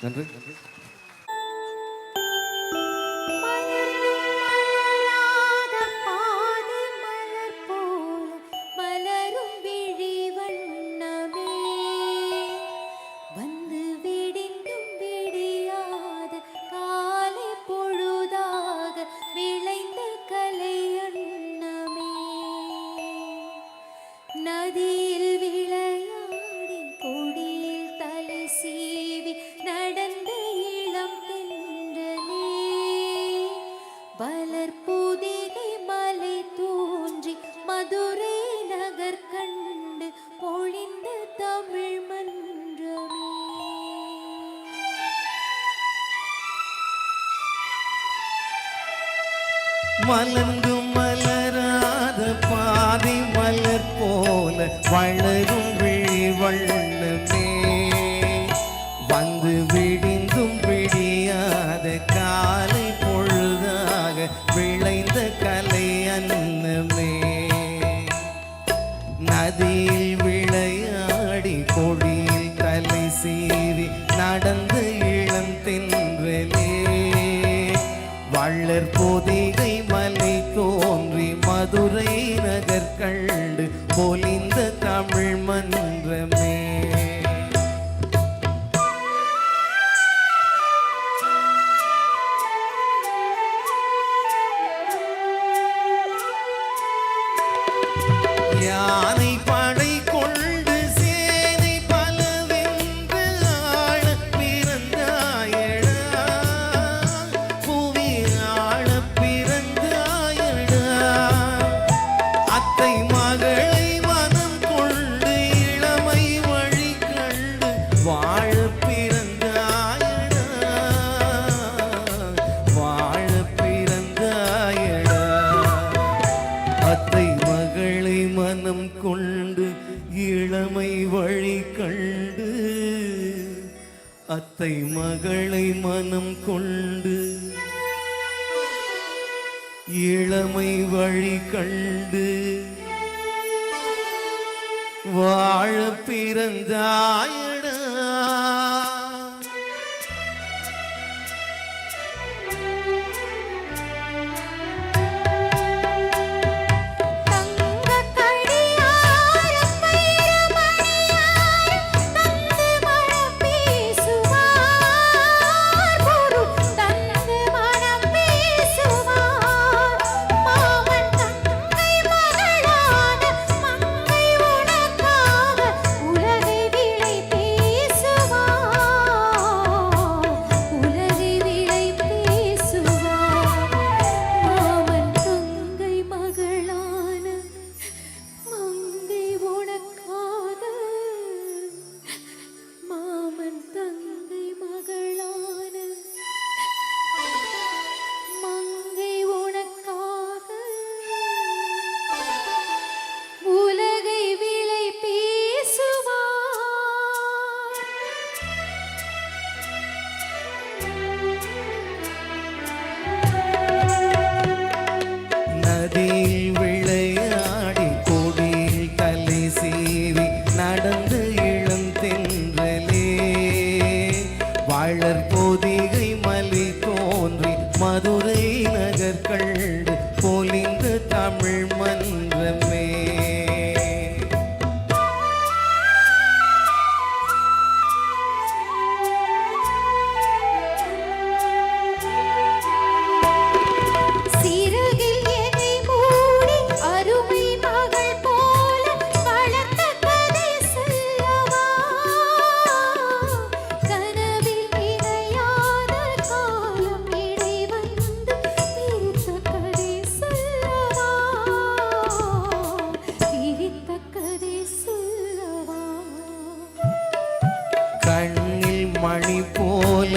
நன்றி. வளர்பொதிகை மலை தோன்றி மதுரை நகர் கண்டு பொழிந்த தமிழ் மன்றமே. மலர்ந்தும் மலராத பாதி மலர் போல வளரும் விழிவண்ணமே, வந்து விடிந்தும் விடியாத காலை பொழுதாக விளைந்த கலை அன்னமே. நதியில் விளையாடி கொடியில் தலை சீவி நடந்த இளம் தென்றலே, வள்ளற் பொதிகை மலை தோன்றி மதுரை நகர் கண்டு பொலிந்த தமிழ் மன்றமே. யானை படை கொண்டு சேனை பலவென்று ஆள பிறந்தாயடா, புவி ஆள பிறந்தாயடா. அத்தை மகளை மனம் கொண்டு இளமை வழி கண்டு வாழ பிறந்தாயடா, வாழ பிறந்தாயடா. அத்தை மகளை மனம் கொண்டு இளமை வழி கண்டு, அத்தை மகளை மனம் கொண்டு இளமை வழி கண்டு வாழ பிறந்தாயடா. நதியில் விளையாடி கொடியில் தலை சீவி நடந்து இளம் தென்றலே, வளர் பொதிகை மலை தோன்றி மதுரை நகர் கண்டு பொலிந்த தமிழ் மன்றமே. கண்ணில் மணி போல